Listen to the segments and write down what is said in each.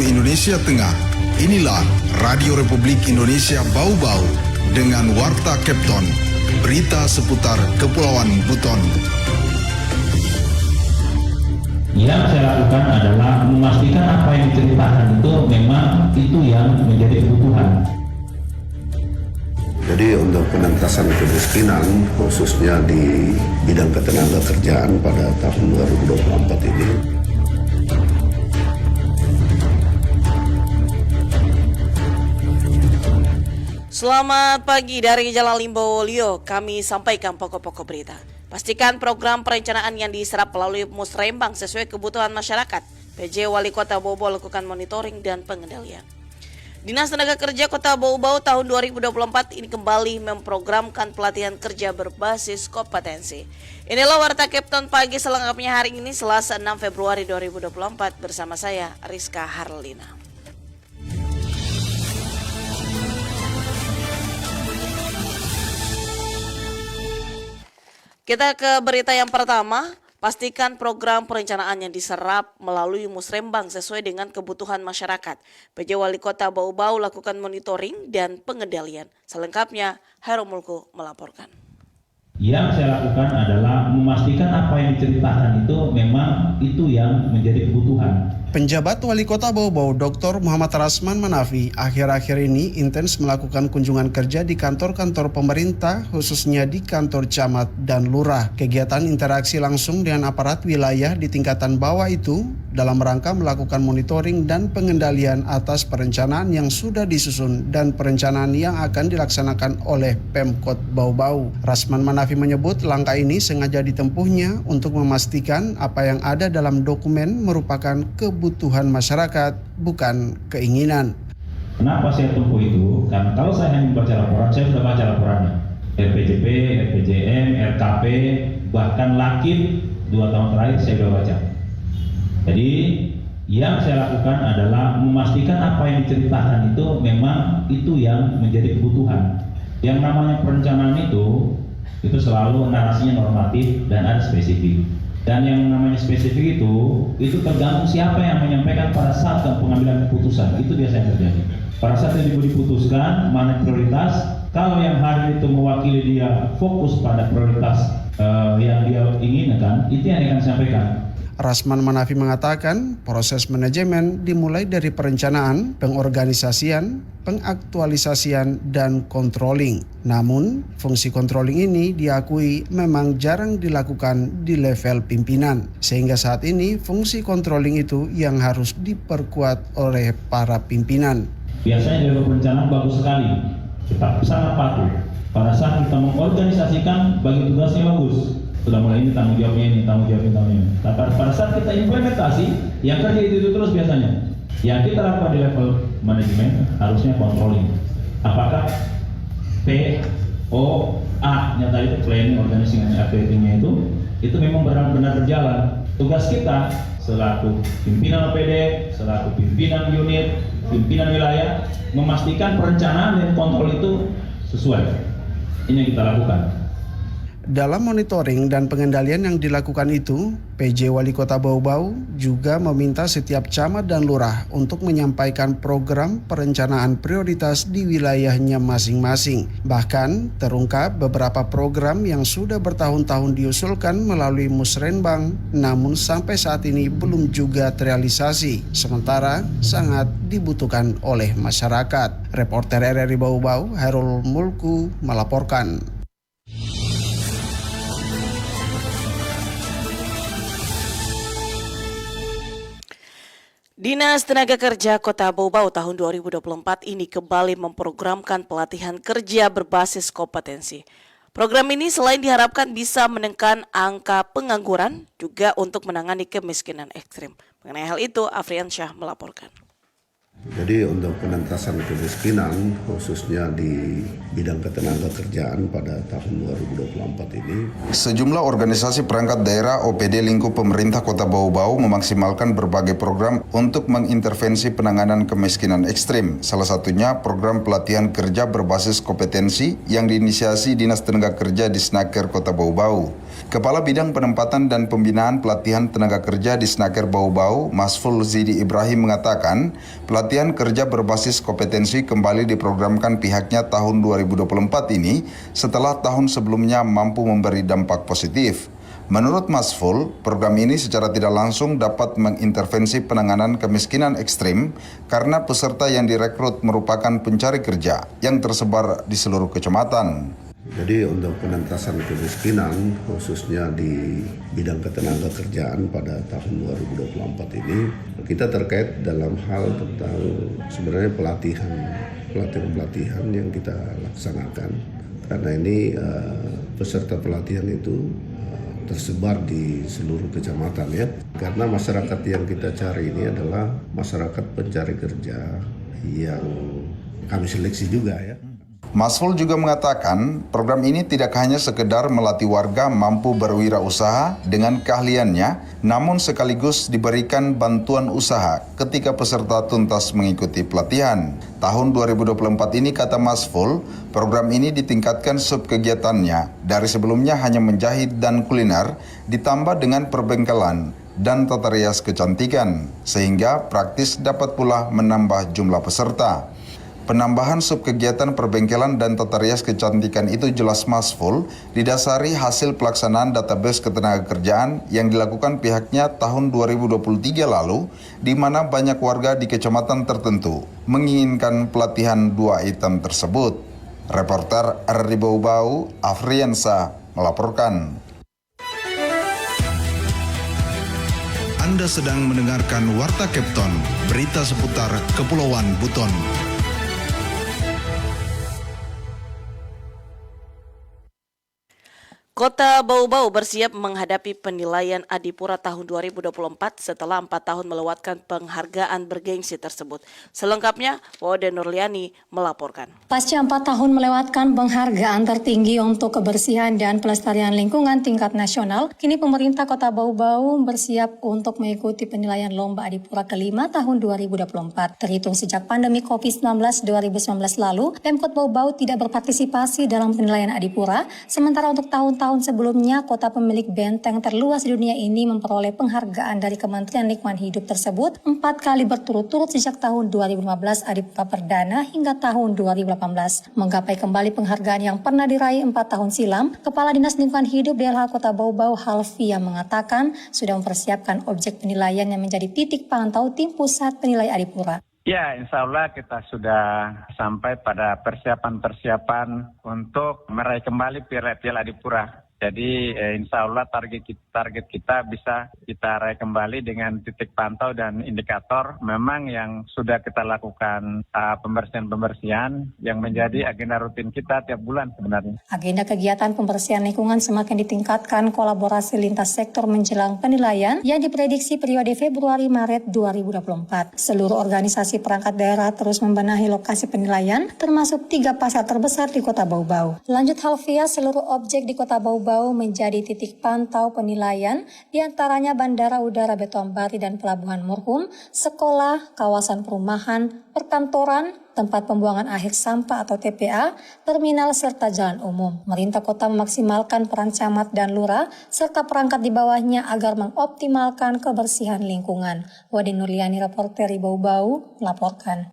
seluruh Indonesia Tengah. Inilah Radio Republik Indonesia Bau-Bau dengan Warta Kepton, berita seputar Kepulauan Buton. Yang saya lakukan adalah memastikan apa yang diceritakan itu memang itu yang menjadi kebutuhan. Jadi untuk penentasan kemiskinan khususnya di bidang ketenagakerjaan pada tahun 2024 ini, Selamat pagi dari Jalan Limbo Lio, kami sampaikan pokok-pokok berita. Pastikan program perencanaan yang diserap melalui Musrembang sesuai kebutuhan masyarakat. PJ Wali Kota Bau-Bau lakukan monitoring dan pengendalian. Dinas Tenaga Kerja Kota Bau-Bau tahun 2024 ini kembali memprogramkan pelatihan kerja berbasis kompetensi. Inilah Warta Kepton pagi selengkapnya hari ini Selasa 6 Februari 2024 bersama saya Rizka Harlina. Kita ke berita yang pertama, pastikan program perencanaan yang diserap melalui Musrembang sesuai dengan kebutuhan masyarakat. PJ Wali Kota Bau-Bau lakukan monitoring dan pengendalian. Selengkapnya, Hairul Mulku melaporkan. Yang saya lakukan adalah memastikan apa yang diceritakan itu memang itu yang menjadi kebutuhan. Penjabat Wali Kota Bau-Bau Dr. Muhammad Rasman Manafi akhir-akhir ini intens melakukan kunjungan kerja di kantor-kantor pemerintah khususnya di kantor camat dan lurah. Kegiatan interaksi langsung dengan aparat wilayah di tingkatan bawah itu dalam rangka melakukan monitoring dan pengendalian atas perencanaan yang sudah disusun dan perencanaan yang akan dilaksanakan oleh Pemkot Bau-Bau. Rasman Manafi menyebut langkah ini sengaja ditempuhnya untuk memastikan apa yang ada dalam dokumen merupakan kebutuhan masyarakat, bukan keinginan. Kenapa saya tempuh itu? Karena kalau saya hanya membaca laporan, saya sudah baca laporannya. RPJP, RPJM, RKP, bahkan Lakip 2 tahun terakhir saya sudah baca. Jadi yang saya lakukan adalah memastikan apa yang diceritakan itu memang itu yang menjadi kebutuhan. Yang namanya perencanaan itu selalu narasinya normatif dan ada spesifik. Dan yang namanya spesifik itu tergantung siapa yang menyampaikan pada saat pengambilan keputusan. Itu biasanya terjadi. Pada saat yang diputuskan mana prioritas, kalau yang hari itu mewakili dia fokus pada prioritas yang dia inginkan, itu yang akan disampaikan. Rasman Manafi mengatakan proses manajemen dimulai dari perencanaan, pengorganisasian, pengaktualisasian, dan controlling. Namun, fungsi controlling ini diakui memang jarang dilakukan di level pimpinan. Sehingga saat ini fungsi controlling itu yang harus diperkuat oleh para pimpinan. Biasanya di level perencanaan bagus sekali, kita sangat patuh. Pada saat kita mengorganisasikan bagi tugasnya bagus. Sudah mulai ini tanggung jawabnya ini, tanggung jawabnya ini. Tapi pada saat kita implementasi, yang kerja itu terus biasanya. Yang kita lakukan di level manajemen harusnya controlling. Apakah POA-nya tadi itu planning, organizing, and activating-nya itu memang benar-benar berjalan. Tugas kita selaku pimpinan OPD, selaku pimpinan unit, pimpinan wilayah, memastikan perencanaan dan kontrol itu sesuai. Ini yang kita lakukan. Dalam monitoring dan pengendalian yang dilakukan itu, PJ Wali Kota Bau-Bau juga meminta setiap camat dan lurah untuk menyampaikan program perencanaan prioritas di wilayahnya masing-masing. Bahkan terungkap beberapa program yang sudah bertahun-tahun diusulkan melalui Musrembang, namun sampai saat ini belum juga terrealisasi, sementara sangat dibutuhkan oleh masyarakat. Reporter RRI Bau-Bau, Hairul Mulku melaporkan. Dinas Tenaga Kerja Kota Bau-Bau tahun 2024 ini kembali memprogramkan pelatihan kerja berbasis kompetensi. Program ini selain diharapkan bisa menekan angka pengangguran, juga untuk menangani kemiskinan ekstrim. Mengenai hal itu, Afrian Syah melaporkan. Jadi untuk penentasan kemiskinan khususnya di bidang ketenagakerjaan pada tahun 2024 ini, Sejumlah organisasi perangkat daerah OPD lingkup pemerintah Kota Bau-Bau memaksimalkan berbagai program untuk mengintervensi penanganan kemiskinan ekstrim. Salah satunya program pelatihan kerja berbasis kompetensi yang diinisiasi Dinas Tenaga Kerja di Snaker Kota Bau-Bau. Kepala Bidang Penempatan dan Pembinaan Pelatihan Tenaga Kerja di Snaker Bau-Bau, Masful Zidi Ibrahim mengatakan, pelatihan kerja berbasis kompetensi kembali diprogramkan pihaknya tahun 2024 ini setelah tahun sebelumnya mampu memberi dampak positif. Menurut Masful, program ini secara tidak langsung dapat mengintervensi penanganan kemiskinan ekstrim karena peserta yang direkrut merupakan pencari kerja yang tersebar di seluruh kecamatan. Jadi untuk penentasan kemiskinan khususnya di bidang ketenaga kerjaan pada tahun 2024 ini kita terkait dalam hal tentang sebenarnya pelatihan yang kita laksanakan karena ini peserta pelatihan itu tersebar di seluruh kecamatan ya karena masyarakat yang kita cari ini adalah masyarakat pencari kerja yang kami seleksi juga ya. Masful juga mengatakan program ini tidak hanya sekedar melatih warga mampu berwirausaha dengan keahliannya, namun sekaligus diberikan bantuan usaha ketika peserta tuntas mengikuti pelatihan. Tahun 2024 ini, kata Masful, program ini ditingkatkan subkegiatannya dari sebelumnya hanya menjahit dan kuliner, ditambah dengan perbengkelan dan tata rias kecantikan, sehingga praktis dapat pula menambah jumlah peserta. Penambahan subkegiatan perbengkelan dan tata rias kecantikan itu jelas Masful didasari hasil pelaksanaan database ketenagakerjaan yang dilakukan pihaknya tahun 2023 lalu, di mana banyak warga di kecamatan tertentu menginginkan pelatihan dua item tersebut. Reporter RRI Bau-Bau, Afriansa, melaporkan. Anda sedang mendengarkan Warta Kepton, berita seputar Kepulauan Buton. Kota Bau-Bau bersiap menghadapi penilaian Adipura tahun 2024 setelah 4 tahun melewatkan penghargaan bergengsi tersebut. Selengkapnya, Wode Nurliani melaporkan. Pasca 4 tahun melewatkan penghargaan tertinggi untuk kebersihan dan pelestarian lingkungan tingkat nasional, kini pemerintah Kota Bau-Bau bersiap untuk mengikuti penilaian Lomba Adipura kelima tahun 2024. Terhitung sejak pandemi COVID-19 2019 lalu, Pemkot Bau-Bau tidak berpartisipasi dalam penilaian Adipura, sementara untuk tahun-tahun sebelumnya, kota pemilik benteng terluas di dunia ini memperoleh penghargaan dari Kementerian Lingkungan Hidup tersebut 4 kali berturut-turut sejak tahun 2015 Adipura Perdana hingga tahun 2018. Menggapai kembali penghargaan yang pernah diraih 4 tahun silam, Kepala Dinas Lingkungan Hidup DLH Kota Bau-Bau Halfia mengatakan sudah mempersiapkan objek penilaian yang menjadi titik pantau tim pusat penilai Adipura. Ya, insya Allah kita sudah sampai pada persiapan-persiapan untuk meraih kembali Piala Adipura. Jadi insya Allah target kita bisa kita raih kembali dengan titik pantau dan indikator memang yang sudah kita lakukan pembersihan yang menjadi agenda rutin kita tiap bulan sebenarnya. Agenda kegiatan pembersihan lingkungan semakin ditingkatkan kolaborasi lintas sektor menjelang penilaian yang diprediksi periode Februari-Maret 2024. Seluruh organisasi perangkat daerah terus membenahi lokasi penilaian termasuk 3 pasar terbesar di Kota Bau-Bau. Lanjut Halfia, seluruh objek di Kota Bau menjadi titik pantau penilaian, diantaranya Bandara Udara Betoambari dan Pelabuhan Murhum, sekolah, kawasan perumahan, perkantoran, tempat pembuangan akhir sampah atau TPA, terminal serta jalan umum. Pemerintah kota memaksimalkan peran camat dan lurah serta perangkat di bawahnya agar mengoptimalkan kebersihan lingkungan. Wadi Nurliani, reporter Bau-Bau, melaporkan.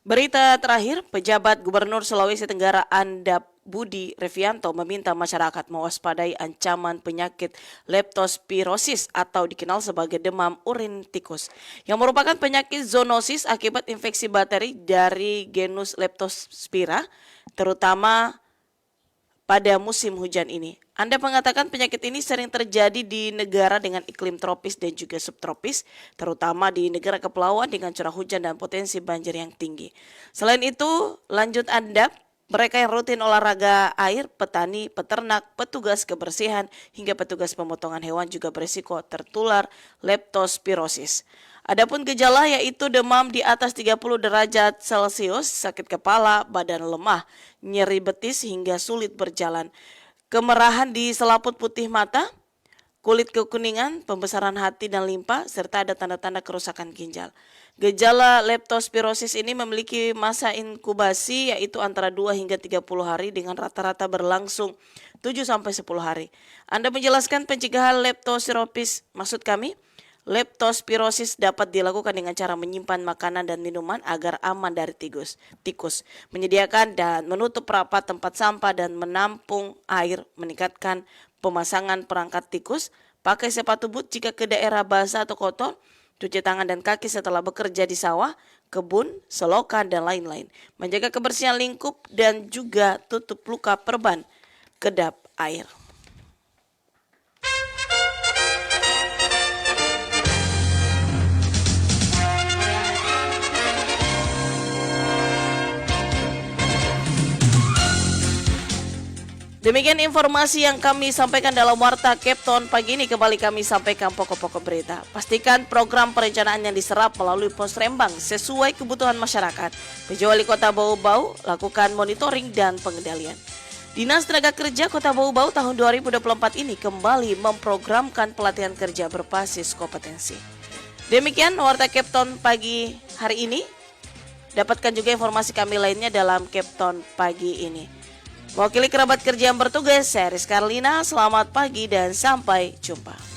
Berita terakhir, pejabat Gubernur Sulawesi Tenggara Andap Budi Revianto meminta masyarakat mewaspadai ancaman penyakit leptospirosis atau dikenal sebagai demam urin tikus yang merupakan penyakit zoonosis akibat infeksi bakteri dari genus Leptospira, terutama pada musim hujan ini. Anda mengatakan penyakit ini sering terjadi di negara dengan iklim tropis dan juga subtropis, terutama di negara kepulauan dengan curah hujan dan potensi banjir yang tinggi. Selain itu, lanjut Anda, mereka yang rutin olahraga air, petani, peternak, petugas kebersihan, hingga petugas pemotongan hewan juga berisiko tertular leptospirosis. Adapun gejala yaitu demam di atas 30 derajat Celcius, sakit kepala, badan lemah, nyeri betis hingga sulit berjalan, kemerahan di selaput putih mata, kulit kekuningan, pembesaran hati dan limpa, serta ada tanda-tanda kerusakan ginjal. Gejala leptospirosis ini memiliki masa inkubasi yaitu antara 2 hingga 30 hari dengan rata-rata berlangsung 7-10 hari. Anda menjelaskan pencegahan leptospirosis dapat dilakukan dengan cara menyimpan makanan dan minuman agar aman dari tikus, menyediakan dan menutup rapat tempat sampah dan menampung air, meningkatkan pemasangan perangkat tikus, pakai sepatu boot jika ke daerah basah atau kotor, cuci tangan dan kaki setelah bekerja di sawah, kebun, selokan, dan lain-lain. Menjaga kebersihan lingkup dan juga tutup luka perban, kedap air. Demikian informasi yang kami sampaikan dalam Warta Kepton pagi ini. Kembali kami sampaikan pokok-pokok berita. Pastikan program perencanaan yang diserap melalui pos Rembang sesuai kebutuhan masyarakat. PJ Wali Kota Bau-Bau lakukan monitoring dan pengendalian. Dinas Tenaga Kerja Kota Bau-Bau tahun 2024 ini kembali memprogramkan pelatihan kerja berbasis kompetensi. Demikian Warta Kepton pagi hari ini. Dapatkan juga informasi kami lainnya dalam Kepton pagi ini. Mewakili kerabat kerja yang bertugas, saya Rizka Arlina, selamat pagi dan sampai jumpa.